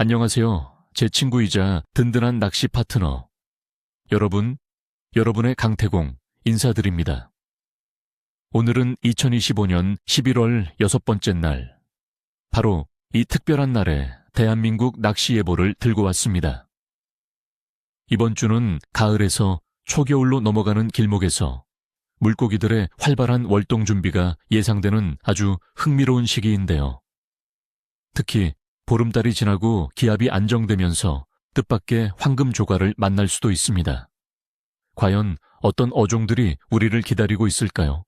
안녕하세요. 제 친구이자 든든한 낚시 파트너. 여러분의 강태공 인사드립니다. 오늘은 2025년 11월 6번째 날. 바로 이 특별한 날에 대한민국 낚시 예보를 들고 왔습니다. 이번 주는 가을에서 초겨울로 넘어가는 길목에서 물고기들의 활발한 월동 준비가 예상되는 아주 흥미로운 시기인데요. 특히 보름달이 지나고 기압이 안정되면서 뜻밖의 황금 조과를 만날 수도 있습니다. 과연 어떤 어종들이 우리를 기다리고 있을까요?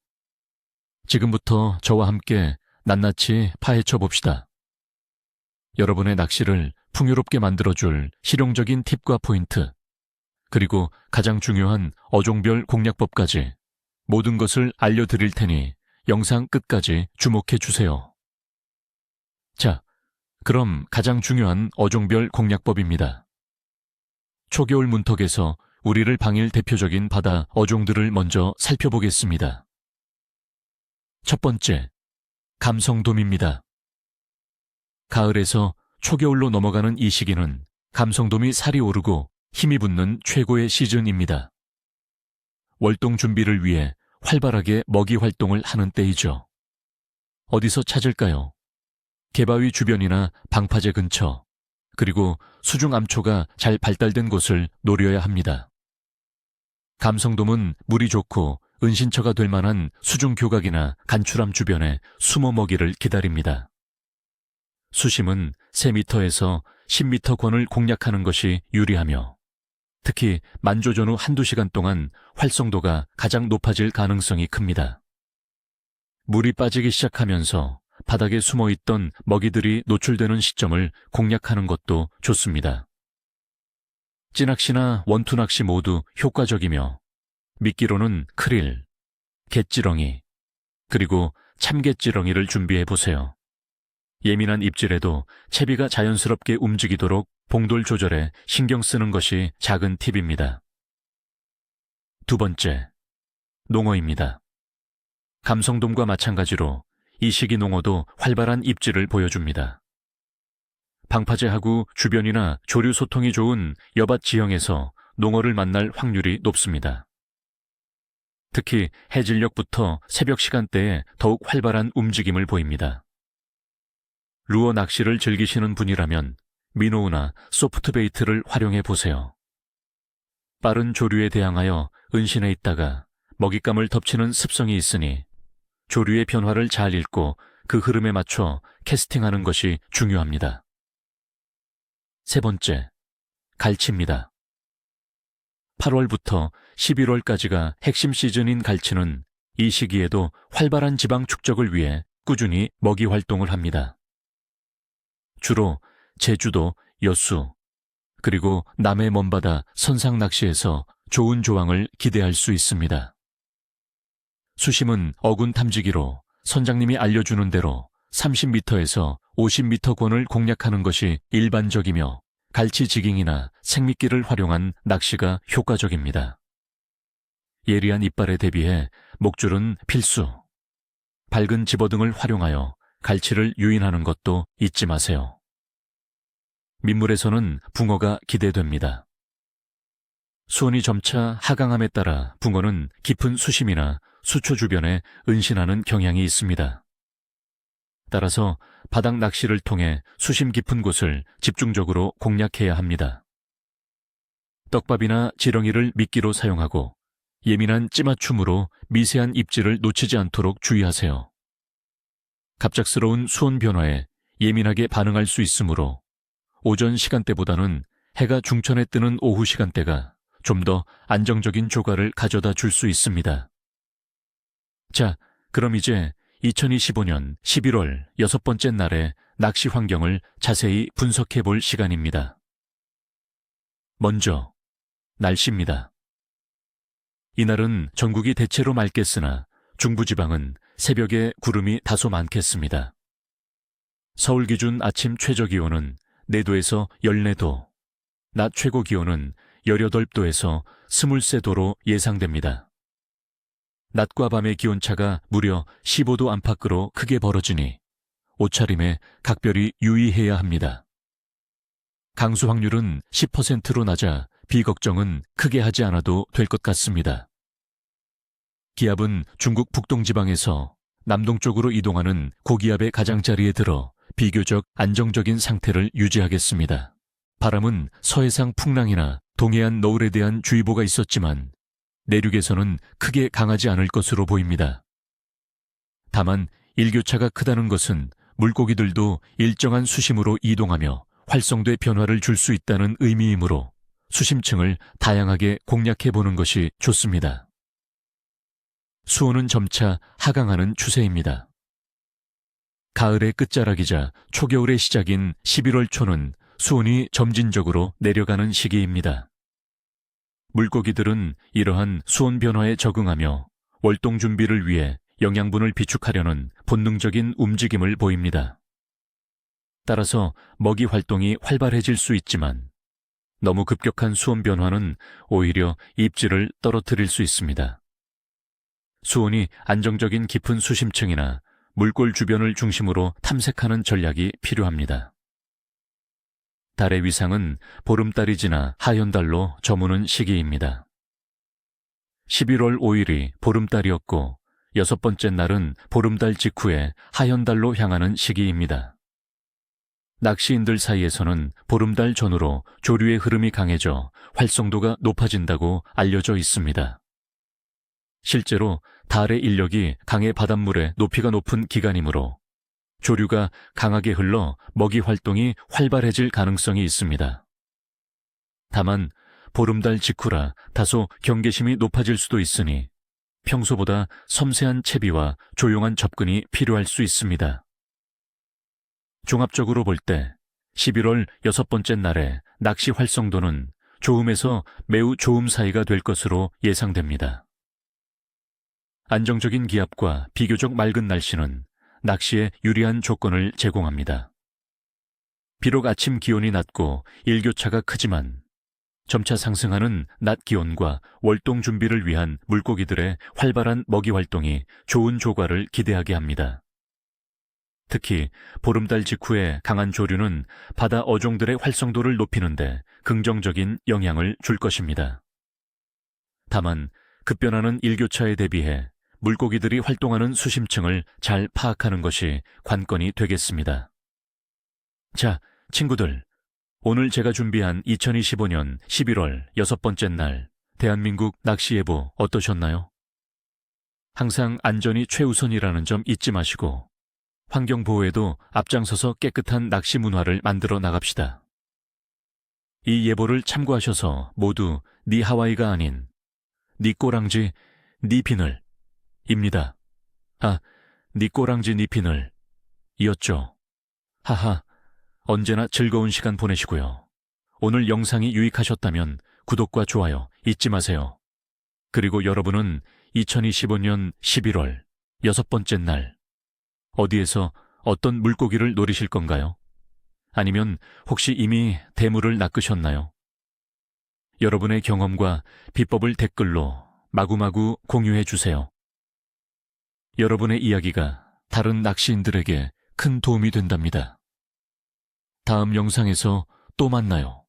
지금부터 저와 함께 낱낱이 파헤쳐 봅시다. 여러분의 낚시를 풍요롭게 만들어줄 실용적인 팁과 포인트, 그리고 가장 중요한 어종별 공략법까지 모든 것을 알려드릴 테니 영상 끝까지 주목해 주세요. 자, 그럼 가장 중요한 어종별 공략법입니다. 초겨울 문턱에서 우리를 방일 대표적인 바다 어종들을 먼저 살펴보겠습니다. 첫 번째, 감성돔입니다. 가을에서 초겨울로 넘어가는 이 시기는 감성돔이 살이 오르고 힘이 붙는 최고의 시즌입니다. 월동 준비를 위해 활발하게 먹이 활동을 하는 때이죠. 어디서 찾을까요? 개바위 주변이나 방파제 근처, 그리고 수중 암초가 잘 발달된 곳을 노려야 합니다. 감성돔은 물이 좋고 은신처가 될 만한 수중 교각이나 간추람 주변에 숨어 먹이를 기다립니다. 수심은 3m에서 10m권을 공략하는 것이 유리하며, 특히 만조 전후 한두 시간 동안 활성도가 가장 높아질 가능성이 큽니다. 물이 빠지기 시작하면서 바닥에 숨어있던 먹이들이 노출되는 시점을 공략하는 것도 좋습니다. 찌낚시나 원투낚시 모두 효과적이며, 미끼로는 크릴, 갯지렁이, 그리고 참갯지렁이를 준비해보세요. 예민한 입질에도 채비가 자연스럽게 움직이도록 봉돌 조절에 신경 쓰는 것이 작은 팁입니다. 두 번째, 농어입니다. 감성돔과 마찬가지로 이 시기 농어도 활발한 입질을 보여줍니다. 방파제하고 주변이나 조류 소통이 좋은 여밭 지형에서 농어를 만날 확률이 높습니다. 특히 해질녘부터 새벽 시간대에 더욱 활발한 움직임을 보입니다. 루어 낚시를 즐기시는 분이라면 미노우나 소프트베이트를 활용해 보세요. 빠른 조류에 대항하여 은신해 있다가 먹잇감을 덮치는 습성이 있으니 조류의 변화를 잘 읽고 그 흐름에 맞춰 캐스팅하는 것이 중요합니다. 세 번째, 갈치입니다. 8월부터 11월까지가 핵심 시즌인 갈치는 이 시기에도 활발한 지방 축적을 위해 꾸준히 먹이 활동을 합니다. 주로 제주도, 여수, 그리고 남해 먼바다 선상 낚시에서 좋은 조항을 기대할 수 있습니다. 수심은 어군 탐지기로 선장님이 알려주는 대로 30m에서 50m권을 공략하는 것이 일반적이며, 갈치 지깅이나 생미끼를 활용한 낚시가 효과적입니다. 예리한 이빨에 대비해 목줄은 필수. 밝은 집어등을 활용하여 갈치를 유인하는 것도 잊지 마세요. 민물에서는 붕어가 기대됩니다. 수온이 점차 하강함에 따라 붕어는 깊은 수심이나 수초 주변에 은신하는 경향이 있습니다. 따라서 바닥 낚시를 통해 수심 깊은 곳을 집중적으로 공략해야 합니다. 떡밥이나 지렁이를 미끼로 사용하고 예민한 찌맞춤으로 미세한 입질을 놓치지 않도록 주의하세요. 갑작스러운 수온 변화에 예민하게 반응할 수 있으므로 오전 시간대보다는 해가 중천에 뜨는 오후 시간대가 좀 더 안정적인 조과를 가져다 줄 수 있습니다. 자, 그럼 이제 2025년 11월 6번째 날의 낚시 환경을 자세히 분석해 볼 시간입니다. 먼저, 날씨입니다. 이날은 전국이 대체로 맑겠으나 중부지방은 새벽에 구름이 다소 많겠습니다. 서울 기준 아침 최저 기온은 4도에서 14도, 낮 최고 기온은 18도에서 23도로 예상됩니다. 낮과 밤의 기온차가 무려 15도 안팎으로 크게 벌어지니 옷차림에 각별히 유의해야 합니다. 강수 확률은 10%로 낮아 비걱정은 크게 하지 않아도 될 것 같습니다. 기압은 중국 북동지방에서 남동쪽으로 이동하는 고기압의 가장자리에 들어 비교적 안정적인 상태를 유지하겠습니다. 바람은 서해상 풍랑이나 동해안 너울에 대한 주의보가 있었지만 내륙에서는 크게 강하지 않을 것으로 보입니다. 다만 일교차가 크다는 것은 물고기들도 일정한 수심으로 이동하며 활성도에 변화를 줄 수 있다는 의미이므로 수심층을 다양하게 공략해보는 것이 좋습니다. 수온은 점차 하강하는 추세입니다. 가을의 끝자락이자 초겨울의 시작인 11월 초는 수온이 점진적으로 내려가는 시기입니다. 물고기들은 이러한 수온 변화에 적응하며 월동 준비를 위해 영양분을 비축하려는 본능적인 움직임을 보입니다. 따라서 먹이 활동이 활발해질 수 있지만 너무 급격한 수온 변화는 오히려 입질을 떨어뜨릴 수 있습니다. 수온이 안정적인 깊은 수심층이나 물골 주변을 중심으로 탐색하는 전략이 필요합니다. 달의 위상은 보름달이 지나 하현달로 저무는 시기입니다. 11월 5일이 보름달이었고 6번째 날은 보름달 직후에 하현달로 향하는 시기입니다. 낚시인들 사이에서는 보름달 전후로 조류의 흐름이 강해져 활성도가 높아진다고 알려져 있습니다. 실제로 달의 인력이 강의 바닷물에 높이가 높은 기간이므로 조류가 강하게 흘러 먹이 활동이 활발해질 가능성이 있습니다. 다만 보름달 직후라 다소 경계심이 높아질 수도 있으니 평소보다 섬세한 채비와 조용한 접근이 필요할 수 있습니다. 종합적으로 볼 때 11월 6번째 날의 낚시 활성도는 좋음에서 매우 좋음 사이가 될 것으로 예상됩니다. 안정적인 기압과 비교적 맑은 날씨는 낚시에 유리한 조건을 제공합니다. 비록 아침 기온이 낮고 일교차가 크지만 점차 상승하는 낮 기온과 월동 준비를 위한 물고기들의 활발한 먹이 활동이 좋은 조과를 기대하게 합니다. 특히 보름달 직후의 강한 조류는 바다 어종들의 활성도를 높이는데 긍정적인 영향을 줄 것입니다. 다만 급변하는 일교차에 대비해 물고기들이 활동하는 수심층을 잘 파악하는 것이 관건이 되겠습니다. 자, 친구들, 오늘 제가 준비한 2025년 11월 6번째 날 대한민국 낚시예보 어떠셨나요? 항상 안전이 최우선이라는 점 잊지 마시고 환경보호에도 앞장서서 깨끗한 낚시 문화를 만들어 나갑시다. 이 예보를 참고하셔서 모두 니 하와이가 아닌 니 꼬랑지 니 비늘 입니다. 니 꼬랑지 니 비늘 이었죠. 하하, 언제나 즐거운 시간 보내시고요. 오늘 영상이 유익하셨다면 구독과 좋아요 잊지 마세요. 그리고 여러분은 2025년 11월 6번째 날 어디에서 어떤 물고기를 노리실 건가요? 아니면 혹시 이미 대물을 낚으셨나요? 여러분의 경험과 비법을 댓글로 마구마구 공유해 주세요. 여러분의 이야기가 다른 낚시인들에게 큰 도움이 된답니다. 다음 영상에서 또 만나요.